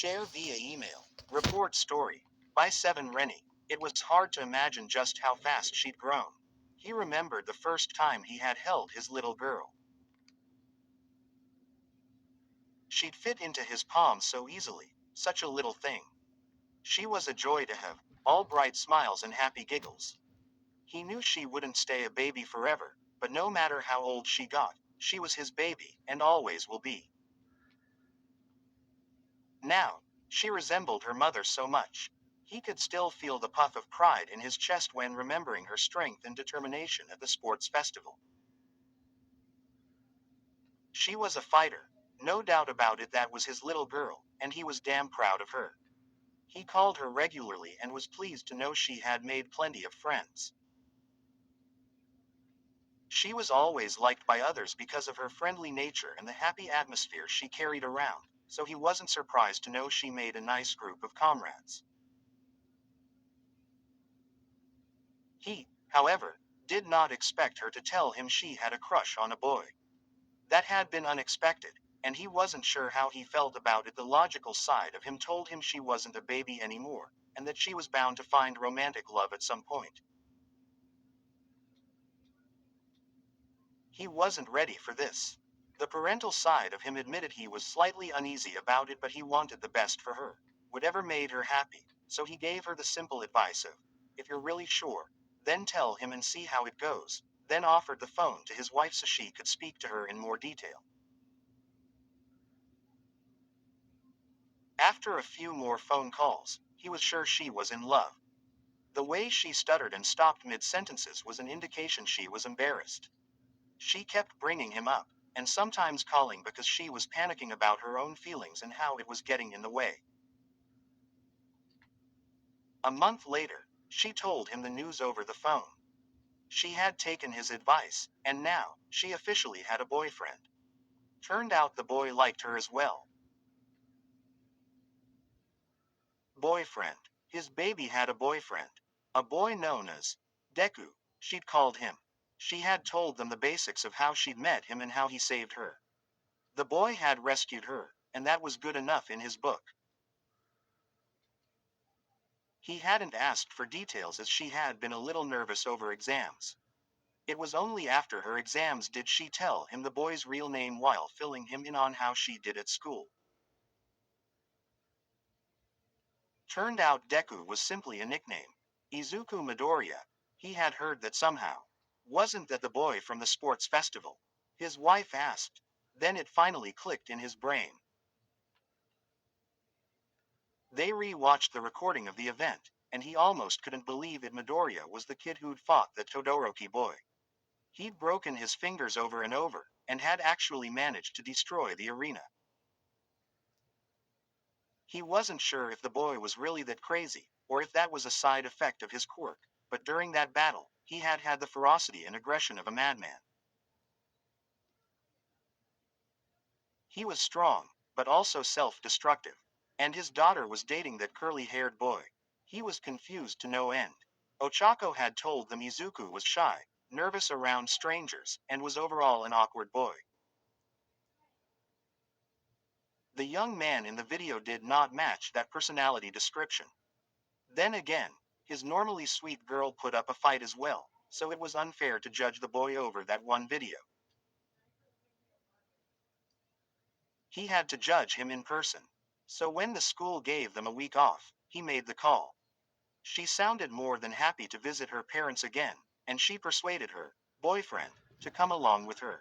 Share via email. Report story. By 7 Rennie. It was hard to imagine just how fast she'd grown. He remembered the first time he had held his little girl. She'd fit into his palm so easily, such a little thing. She was a joy to have, all bright smiles and happy giggles. He knew she wouldn't stay a baby forever, but no matter how old she got, she was his baby, and always will be. Now, she resembled her mother so much. He could still feel the puff of pride in his chest when remembering her strength and determination at the sports festival. She was a fighter, no doubt about it. That was his little girl, and he was damn proud of her. He called her regularly and was pleased to know she had made plenty of friends. She was always liked by others because of her friendly nature and the happy atmosphere she carried around, so he wasn't surprised to know she made a nice group of comrades. He, however, did not expect her to tell him she had a crush on a boy. That had been unexpected, and he wasn't sure how he felt about it. The logical side of him told him she wasn't a baby anymore, and that she was bound to find romantic love at some point. He wasn't ready for this. The parental side of him admitted he was slightly uneasy about it, but he wanted the best for her, whatever made her happy, so he gave her the simple advice of, if you're really sure, then tell him and see how it goes, then offered the phone to his wife so she could speak to her in more detail. After a few more phone calls, he was sure she was in love. The way she stuttered and stopped mid-sentences was an indication she was embarrassed. She kept bringing him up, and sometimes calling because she was panicking about her own feelings and how it was getting in the way. A month later, she told him the news over the phone. She had taken his advice, and now, she officially had a boyfriend. Turned out the boy liked her as well. Boyfriend. His baby had a boyfriend. A boy known as Deku, she'd called him. She had told them the basics of how she'd met him and how he saved her. The boy had rescued her, and that was good enough in his book. He hadn't asked for details as she had been a little nervous over exams. It was only after her exams did she tell him the boy's real name while filling him in on how she did at school. Turned out Deku was simply a nickname. Izuku Midoriya. He had heard that somehow. Wasn't that the boy from the sports festival? His wife asked. Then it finally clicked in his brain. They re-watched the recording of the event, and he almost couldn't believe it. Midoriya was the kid who'd fought the Todoroki boy. He'd broken his fingers over and over, and had actually managed to destroy the arena. He wasn't sure if the boy was really that crazy, or if that was a side effect of his quirk, but during that battle, he had had the ferocity and aggression of a madman. He was strong, but also self-destructive. And his daughter was dating that curly-haired boy. He was confused to no end. Ochako had told them Izuku was shy, nervous around strangers, and was overall an awkward boy. The young man in the video did not match that personality description. Then again, his normally sweet girl put up a fight as well, so it was unfair to judge the boy over that one video. He had to judge him in person. So when the school gave them a week off, he made the call. She sounded more than happy to visit her parents again, and she persuaded her boyfriend to come along with her.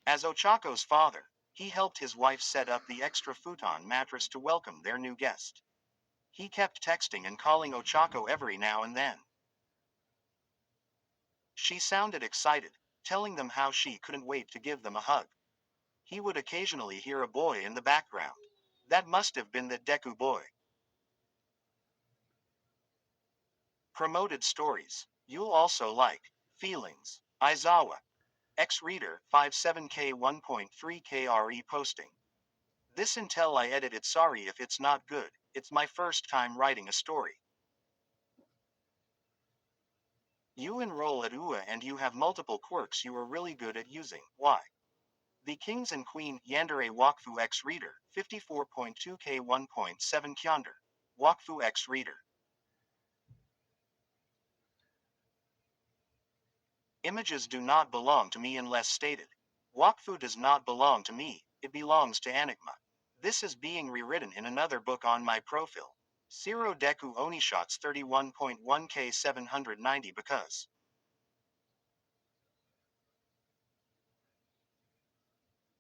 As Ochako's father, he helped his wife set up the extra futon mattress to welcome their new guest. He kept texting and calling Ochako every now and then. She sounded excited, telling them how she couldn't wait to give them a hug. He would occasionally hear a boy in the background. That must have been that Deku boy. Promoted stories. You'll also like Feelings. Aizawa. X-Reader 57K 1.3 KRE posting. This until I edit it. Sorry if it's not good. It's my first time writing a story. You enroll at UA and you have multiple quirks you are really good at using. Why? The Kings and Queen Yandere Wakfu X Reader 54.2K 1.7 Kyonder. Wakfu X Reader. Images do not belong to me unless stated. Wakfu does not belong to me, it belongs to Enigma. This is being rewritten in another book on my profile. Zero Deku Onishots 31.1K 790 because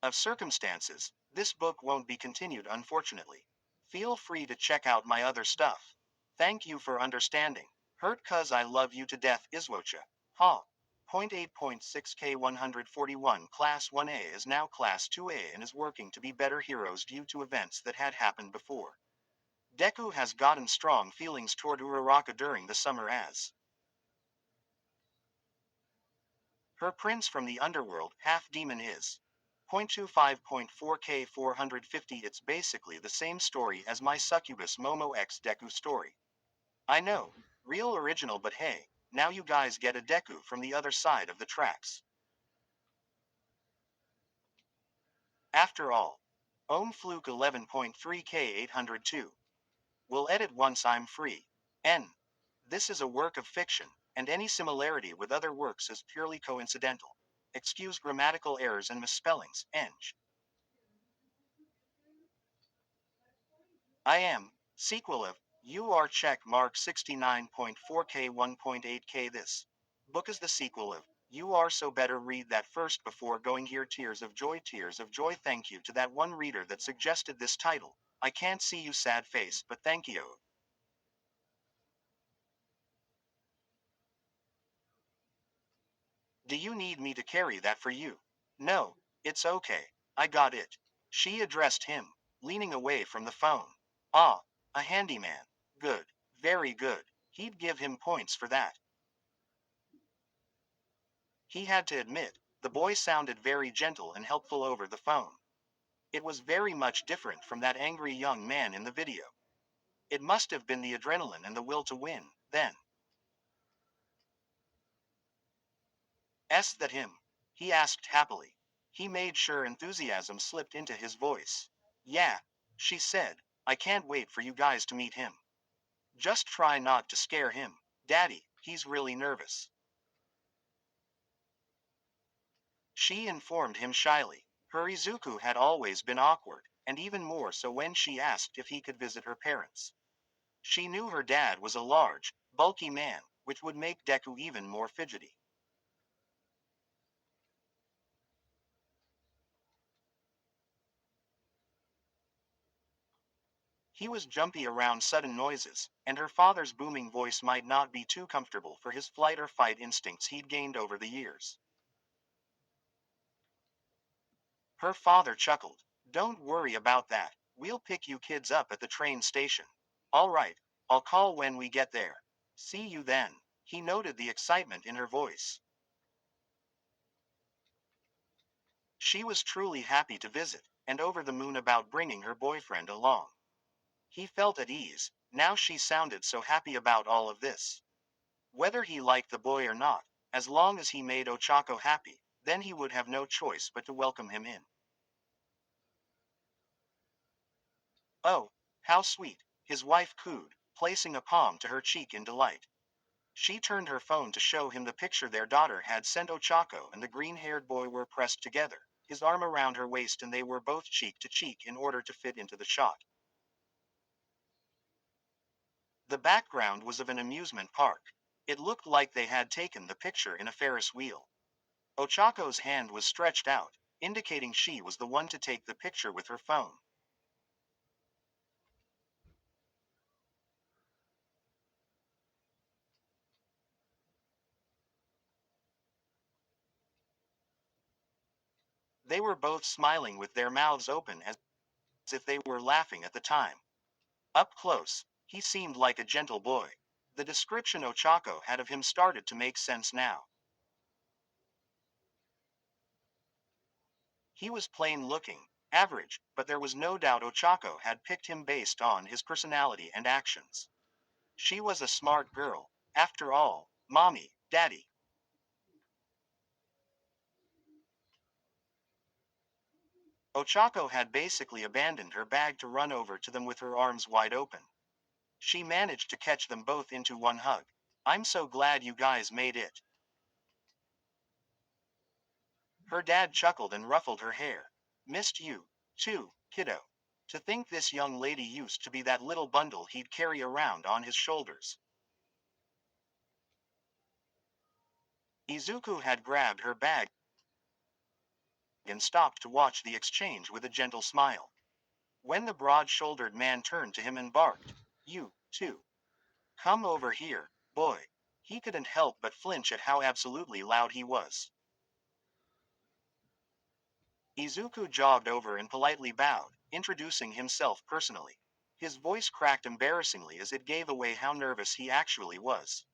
of circumstances, this book won't be continued unfortunately. Feel free to check out my other stuff. Thank you for understanding. Hurt cuz I love you to death izuocha. Ha. 8.6K 141 Class 1A is now Class 2A and is working to be better heroes due to events that had happened before. Deku has gotten strong feelings toward Uraraka during the summer as her prince from the underworld, half demon is. 0.25.4K 450 It's basically the same story as my Succubus Momo X Deku story. I know, real original but hey, now you guys get a Deku from the other side of the tracks. After all. Fluke 11.3K 802. Will edit once I'm free. N. This is a work of fiction, and any similarity with other works is purely coincidental. Excuse grammatical errors and misspellings, Eng. I am, sequel of, UR check mark 69.4K 1.8K This book is the sequel of, UR so better read that first before going here Tears of Joy Thank you to that one reader that suggested this title. I can't see you sad face but thank you. Do you need me to carry that for you? No, it's okay. I got it. She addressed him, leaning away from the phone. Ah, a handyman. Good. Very good. He'd give him points for that. He had to admit, the boy sounded very gentle and helpful over the phone. It was very much different from that angry young man in the video. It must have been the adrenaline and the will to win, then. That him? He asked happily. He made sure enthusiasm slipped into his voice. Yeah, she said, I can't wait for you guys to meet him. Just try not to scare him. Daddy, he's really nervous. She informed him shyly. Her Izuku had always been awkward, and even more so when she asked if he could visit her parents. She knew her dad was a large, bulky man, which would make Deku even more fidgety. He was jumpy around sudden noises, and her father's booming voice might not be too comfortable for his flight or fight instincts he'd gained over the years. Her father chuckled. Don't worry about that. We'll pick you kids up at the train station. All right, I'll call when we get there. See you then. He noted the excitement in her voice. She was truly happy to visit, and over the moon about bringing her boyfriend along. He felt at ease, now she sounded so happy about all of this. Whether he liked the boy or not, as long as he made Ochako happy, then he would have no choice but to welcome him in. Oh, how sweet, his wife cooed, placing a palm to her cheek in delight. She turned her phone to show him the picture their daughter had sent. Ochako and the green-haired boy were pressed together, his arm around her waist, and they were both cheek to cheek in order to fit into the shot. The background was of an amusement park. It looked like they had taken the picture in a Ferris wheel. Ochako's hand was stretched out, indicating she was the one to take the picture with her phone. They were both smiling with their mouths open as if they were laughing at the time. Up close, he seemed like a gentle boy. The description Ochako had of him started to make sense now. He was plain looking, average, but there was no doubt Ochako had picked him based on his personality and actions. She was a smart girl, after all, mommy, daddy. Ochako had basically abandoned her bag to run over to them with her arms wide open. She managed to catch them both into one hug. I'm so glad you guys made it. Her dad chuckled and ruffled her hair. Missed you, too, kiddo. To think this young lady used to be that little bundle he'd carry around on his shoulders. Izuku had grabbed her bag and stopped to watch the exchange with a gentle smile. When the broad-shouldered man turned to him and barked, "You, too. Come over here, boy." He couldn't help but flinch at how absolutely loud he was. Izuku jogged over and politely bowed, introducing himself personally. His voice cracked embarrassingly as it gave away how nervous he actually was.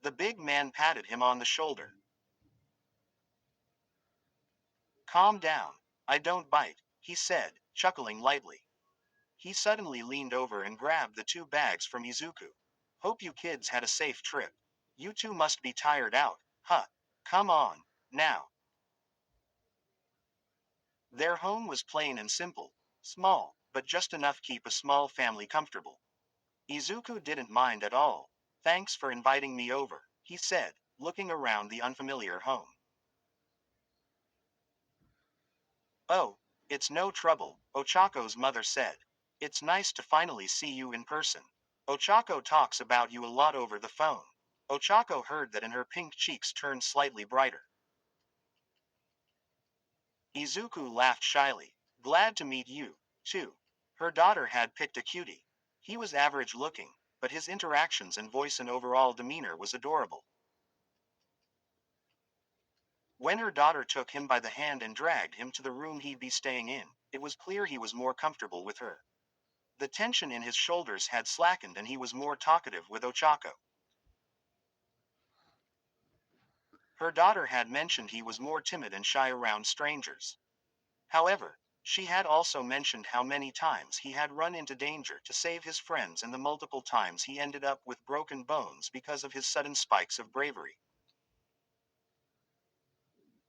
The big man patted him on the shoulder. Calm down. I don't bite, he said, chuckling lightly. He suddenly leaned over and grabbed the two bags from Izuku. Hope you kids had a safe trip. You two must be tired out, huh? Come on, now. Their home was plain and simple, small, but just enough keep a small family comfortable. Izuku didn't mind at all. Thanks for inviting me over, he said, looking around the unfamiliar home. Oh, it's no trouble, Ochako's mother said. It's nice to finally see you in person. Ochako talks about you a lot over the phone. Ochako heard that and her pink cheeks turned slightly brighter. Izuku laughed shyly. Glad to meet you, too. Her daughter had picked a cutie. He was average looking, but his interactions and voice and overall demeanor was adorable. When her daughter took him by the hand and dragged him to the room he'd be staying in, it was clear he was more comfortable with her. The tension in his shoulders had slackened and he was more talkative with Ochako. Her daughter had mentioned he was more timid and shy around strangers. However, she had also mentioned how many times he had run into danger to save his friends and the multiple times he ended up with broken bones because of his sudden spikes of bravery.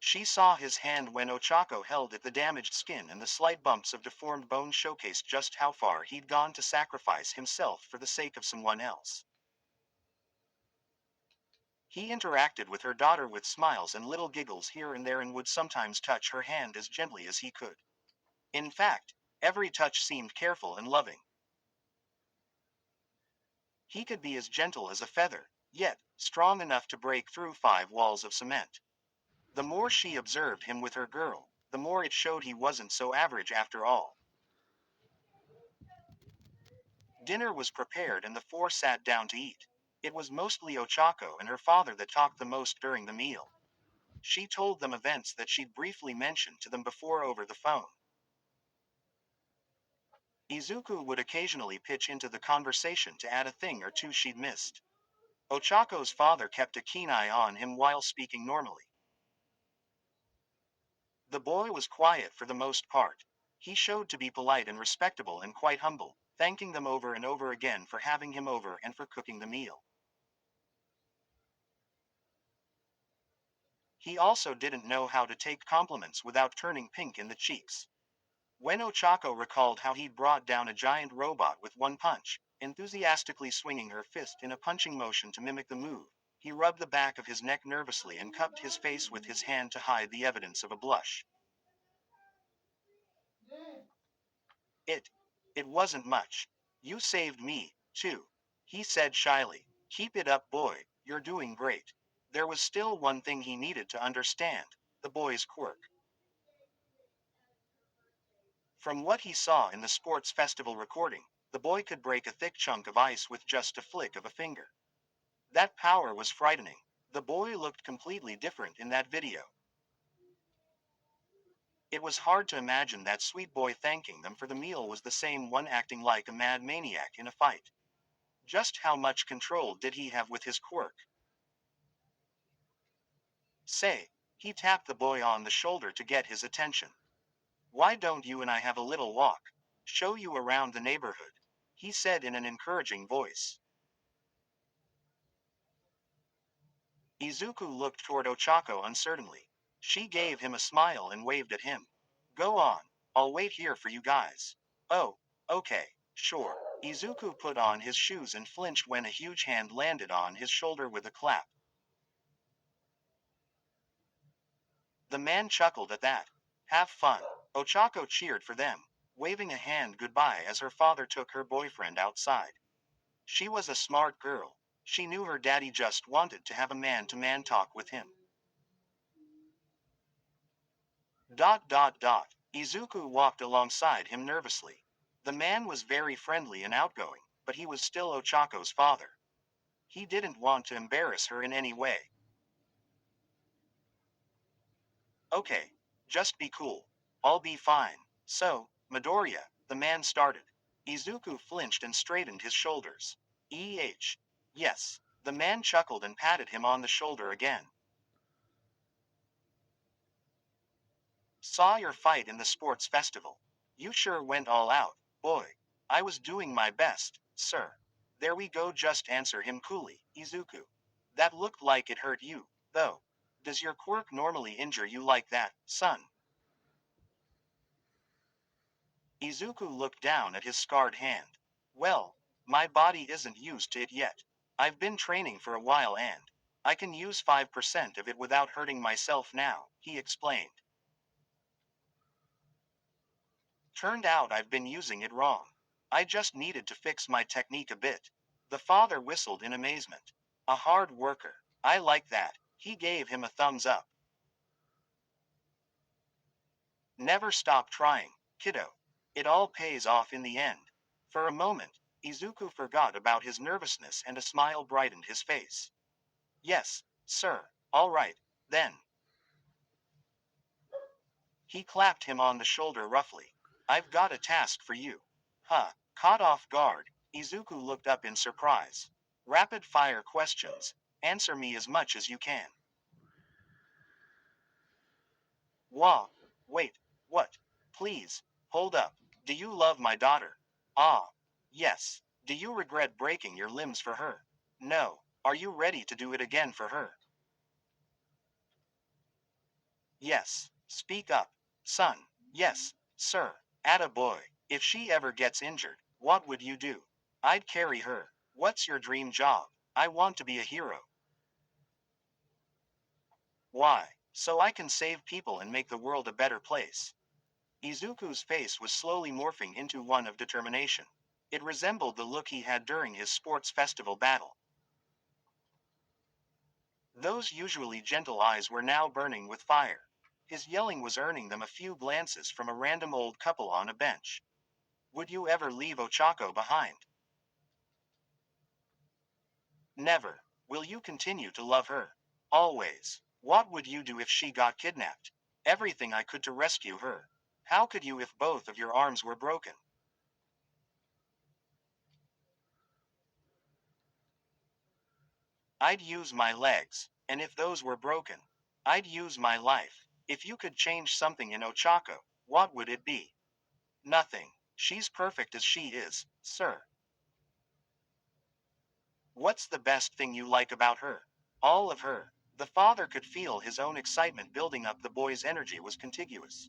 She saw his hand when Ochako held at the damaged skin, and the slight bumps of deformed bone showcased just how far he'd gone to sacrifice himself for the sake of someone else. He interacted with her daughter with smiles and little giggles here and there and would sometimes touch her hand as gently as he could. In fact, every touch seemed careful and loving. He could be as gentle as a feather, yet strong enough to break through 5 walls of cement. The more she observed him with her girl, the more it showed he wasn't so average after all. Dinner was prepared and the four sat down to eat. It was mostly Ochako and her father that talked the most during the meal. She told them events that she'd briefly mentioned to them before over the phone. Izuku would occasionally pitch into the conversation to add a thing or two she'd missed. Ochako's father kept a keen eye on him while speaking normally. The boy was quiet for the most part. He showed to be polite and respectable and quite humble, thanking them over and over again for having him over and for cooking the meal. He also didn't know how to take compliments without turning pink in the cheeks. When Ochako recalled how he'd brought down a giant robot with one punch, enthusiastically swinging her fist in a punching motion to mimic the move, he rubbed the back of his neck nervously and cupped his face with his hand to hide the evidence of a blush. It. It wasn't much. You saved me, too. He said shyly. Keep it up, boy, you're doing great. There was still one thing he needed to understand: the boy's quirk. From what he saw in the sports festival recording, the boy could break a thick chunk of ice with just a flick of a finger. That power was frightening. The boy looked completely different in that video. It was hard to imagine that sweet boy thanking them for the meal was the same one acting like a mad maniac in a fight. Just how much control did he have with his quirk? Say, he tapped the boy on the shoulder to get his attention. Why don't you and I have a little walk? Show you around the neighborhood, he said in an encouraging voice. Izuku looked toward Ochako uncertainly. She gave him a smile and waved at him. Go on, I'll wait here for you guys. Oh, okay, sure. Izuku put on his shoes and flinched when a huge hand landed on his shoulder with a clap. The man chuckled at that. Have fun. Ochako cheered for them, waving a hand goodbye as her father took her boyfriend outside. She was a smart girl. She knew her daddy just wanted to have a man-to-man talk with him. Dot dot dot. Izuku walked alongside him nervously. The man was very friendly and outgoing, but he was still Ochako's father. He didn't want to embarrass her in any way. Okay, just be cool. I'll be fine. So, Midoriya, the man started. Izuku flinched and straightened his shoulders. Yes. The man chuckled and patted him on the shoulder again. Saw your fight in the sports festival. You sure went all out, boy. I was doing my best, sir. There we go, just answer him coolly, Izuku. That looked like it hurt you, though. Does your quirk normally injure you like that, son? Izuku looked down at his scarred hand. Well, my body isn't used to it yet. I've been training for a while and I can use 5% of it without hurting myself now, he explained. Turned out I've been using it wrong. I just needed to fix my technique a bit. The father whistled in amazement. A hard worker. I like that. He gave him a thumbs up. Never stop trying, kiddo. It all pays off in the end. For a moment, Izuku forgot about his nervousness and a smile brightened his face. Yes, sir. All right, then. He clapped him on the shoulder roughly. I've got a task for you. Huh, caught off guard, Izuku looked up in surprise. Rapid fire questions. Answer me as much as you can. Wah. Wait, what? Please, hold up. Do you love my daughter? Ah. Yes. Do you regret breaking your limbs for her? No. Are you ready to do it again for her? Yes. Speak up. Son. Yes, sir. Atta boy. If she ever gets injured, what would you do? I'd carry her. What's your dream job? I want to be a hero. Why? So I can save people and make the world a better place. Izuku's face was slowly morphing into one of determination. It resembled the look he had during his sports festival battle. Those usually gentle eyes were now burning with fire. His yelling was earning them a few glances from a random old couple on a bench. Would you ever leave Ochako behind? Never. Will you continue to love her? Always. What would you do if she got kidnapped? Everything I could to rescue her. How could you if both of your arms were broken? I'd use my legs, and if those were broken, I'd use my life. If you could change something in Ochako, what would it be? Nothing. She's perfect as she is, sir. What's the best thing you like about her? All of her. The father could feel his own excitement building up. The boy's energy was contiguous.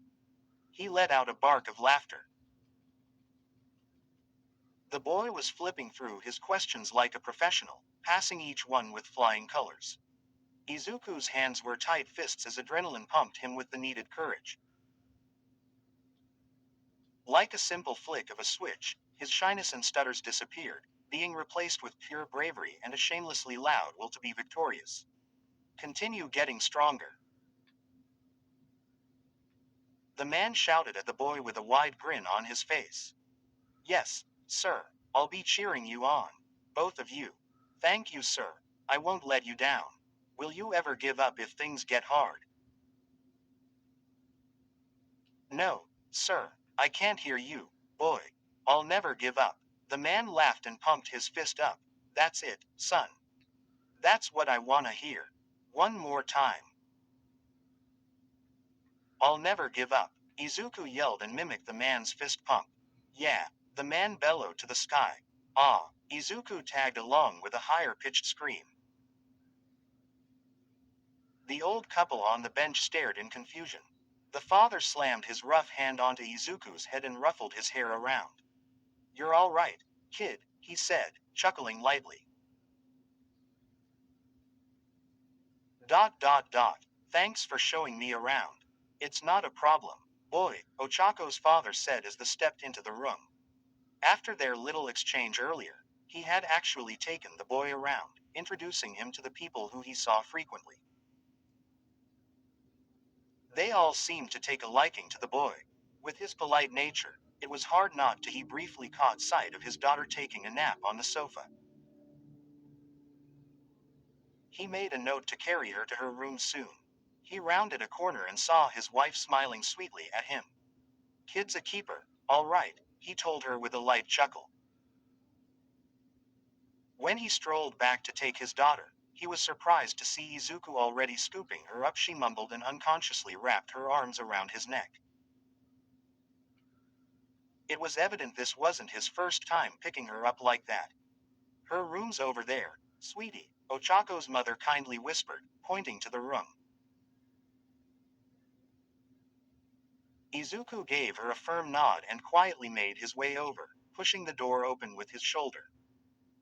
He let out a bark of laughter. The boy was flipping through his questions like a professional, passing each one with flying colors. Izuku's hands were tight fists as adrenaline pumped him with the needed courage. Like a simple flick of a switch, his shyness and stutters disappeared, being replaced with pure bravery and a shamelessly loud will to be victorious. Continue getting stronger. The man shouted at the boy with a wide grin on his face. Yes, sir, I'll be cheering you on. Both of you. Thank you, sir. I won't let you down. Will you ever give up if things get hard? No, sir, I can't hear you, boy. I'll never give up. The man laughed and pumped his fist up. That's it, son. That's what I wanna hear. One more time. I'll never give up. Izuku yelled and mimicked the man's fist pump. Yeah, the man bellowed to the sky. Ah, Izuku tagged along with a higher pitched scream. The old couple on the bench stared in confusion. The father slammed his rough hand onto Izuku's head and ruffled his hair around. You're all right, kid, he said, chuckling lightly. Thanks for showing me around. It's not a problem, boy, Ochako's father said as they stepped into the room. After their little exchange earlier, he had actually taken the boy around, introducing him to the people who he saw frequently. They all seemed to take a liking to the boy. With his polite nature, it was hard not to. He briefly caught sight of his daughter taking a nap on the sofa. He made a note to carry her to her room soon. He rounded a corner and saw his wife smiling sweetly at him. Kid's a keeper, all right, he told her with a light chuckle. When he strolled back to take his daughter, he was surprised to see Izuku already scooping her up. She mumbled and unconsciously wrapped her arms around his neck. It was evident this wasn't his first time picking her up like that. Her room's over there, sweetie, Ochako's mother kindly whispered, pointing to the room. Izuku gave her a firm nod and quietly made his way over, pushing the door open with his shoulder.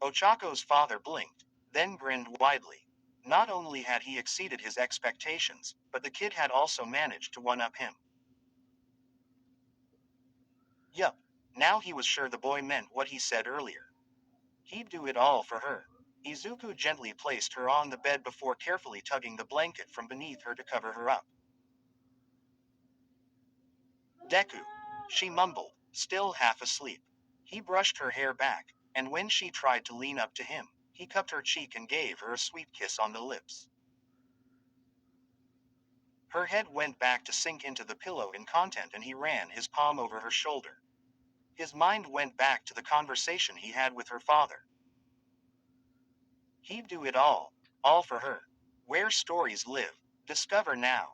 Ochako's father blinked, then grinned widely. Not only had he exceeded his expectations, but the kid had also managed to one-up him. Yup, now he was sure the boy meant what he said earlier. He'd do it all for her. Izuku gently placed her on the bed before carefully tugging the blanket from beneath her to cover her up. Deku, she mumbled, still half asleep. He brushed her hair back, and when she tried to lean up to him, he cupped her cheek and gave her a sweet kiss on the lips. Her head went back to sink into the pillow in content and he ran his palm over her shoulder. His mind went back to the conversation he had with her father. He'd do it all for her. Where stories live. Discover now.